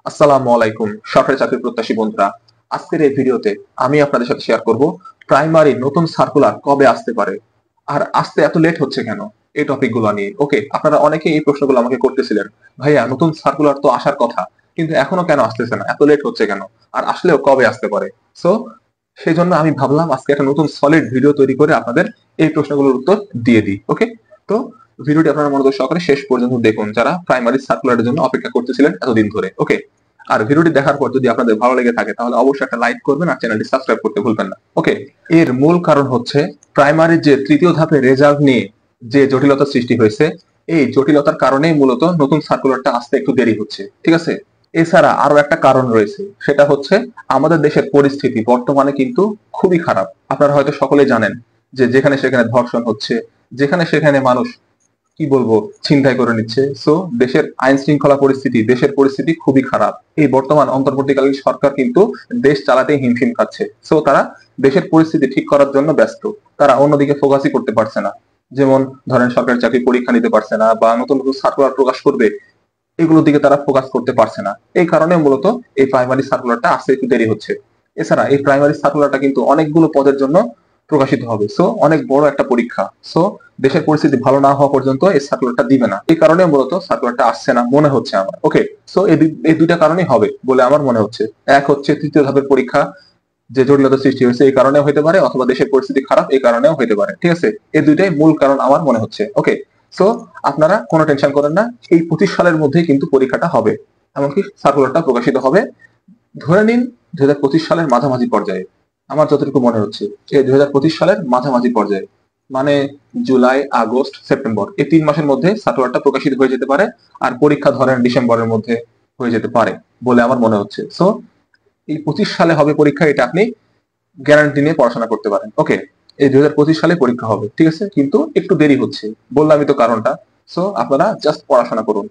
আসসালামু আলাইকুম সরকারি চাকরি প্রত্যাশী বন্ধুরা। আজকের এই ভিডিওতে আমি আপনাদের সাথে শেয়ার করব প্রাইমারি নতুন সার্কুলার কবে আসতে পারে আর আসতে এত লেট হচ্ছে কেন, এই টপিকগুলো নিয়ে। ওকে, আপনারা অনেকে এই প্রশ্নগুলো আমাকে করতেছিলেন, ভাইয়া নতুন সার্কুলার তো আসার কথা কিন্তু এখনো কেন আসতেছে না, এত লেট হচ্ছে কেন, আর আসলেও কবে আসতে পারে। সো সেই জন্য আমি ভাবলাম আজকে একটা নতুন সলিড ভিডিও তৈরি করে আপনাদের এই প্রশ্নগুলোর উত্তর দিয়ে দিই। ওকে, তো ভিডিওটি আপনারা মনোযোগ সহকারে শেষ পর্যন্ত দেখুন যারা প্রাইমারি সার্কুলারের জন্য অপেক্ষা করতেছিলেন এতদিন ধরে। ওকে, আর ভিডিওটি দেখার পর যদি আপনাদের ভালো লেগে থাকে তাহলে অবশ্যই একটা লাইক করবেন আর চ্যানেলটি সাবস্ক্রাইব করতে ভুলবেন না। ওকে, এর মূল কারণ হচ্ছে প্রাইমারির যে তৃতীয় ধাপে রেজাল্ট নিয়ে যে জটিলতা সৃষ্টি হয়েছে, এই জটিলতার কারণেই মূলত নতুন সার্কুলারটা আসতে একটু দেরি হচ্ছে। ঠিক আছে, এছাড়া আরো একটা কারণ রয়েছে, সেটা হচ্ছে আমাদের দেশের পরিস্থিতি বর্তমানে কিন্তু খুবই খারাপ। আপনারা হয়তো সকলেই জানেন যে যেখানে সেখানে ধর্ষণ হচ্ছে, যেখানে সেখানে মানুষ কি বলবো ছিনতাই করে নিচ্ছে। সো দেশের আইন শৃঙ্খলা পরিস্থিতি, দেশের পরিস্থিতি খুবই খারাপ। এই বর্তমান অন্তর্বর্তীকালীন সরকার কিন্তু দেশ চালাতে হিমশিম খাচ্ছে। সো তারা দেশের পরিস্থিতি ঠিক করার জন্য ব্যস্ত, তারা অন্যদিকে ফোকাসই করতে পারছে না। যেমন ধরেন সরকারি চাকরি পরীক্ষা নিতে পারছে না বা নতুন নতুন সার্কুলার প্রকাশ করবে, এগুলোর দিকে তারা ফোকাস করতে পারছে না। এই কারণে মূলত এই প্রাইমারি সার্কুলারটা আসতে একটু দেরি হচ্ছে। এছাড়া এই প্রাইমারি সার্কুলারটা কিন্তু অনেকগুলো পদের জন্য প্রকাশিত হবে। সো অনেক বড় একটা পরীক্ষা। সো দেশের পরিস্থিতি ভালো না হওয়া পর্যন্ত এই সার্কুলারটা দিবে না। এই কারণে মূলত সার্কুলারটা আসছে না মনে হচ্ছে আমার। ওকে, সো এই দুইটা কারণেই হবে বলে আমার মনে হচ্ছে। এক হচ্ছে তৃতীয় ধাপের পরীক্ষা যে জটিলতা সৃষ্টি হয়েছে এই কারণেও হতে পারে, অথবা দেশের পরিস্থিতি খারাপ এই কারণেও হতে পারে। ঠিক আছে, এই দুইটাই মূল কারণ আমার মনে হচ্ছে। ওকে, সো আপনারা কোনো টেনশন করেন না, এই 25 সালের মধ্যেই কিন্তু পরীক্ষাটা হবে, এমনকি সার্কুলারটা প্রকাশিত হবে ধরে নিন 2025 সালের মাঝামাঝি পর্যায়ে। আমার যতটুকু মনে হচ্ছে এই 2025 সালের মাঝামাঝি পর্যায়ে, মানে জুলাই, আগস্ট, সেপ্টেম্বর, এই 3 মাসের মধ্যে সার্কুলারটা প্রকাশিত হয়ে যেতে পারে। আর পরীক্ষা ধরেন ডিসেম্বরের মধ্যে হয়ে যেতে পারে বলে আমার মনে হচ্ছে। সো এই 25 সালে হবে পরীক্ষা, এটা আপনি গ্যারান্টি নিয়ে পড়াশোনা করতে পারেন। ওকে, এই 2025 সালে পরীক্ষা হবে, ঠিক আছে, কিন্তু একটু দেরি হচ্ছে, বললামই তো কারণটা। সো আপনারা জাস্ট পড়াশোনা করুন।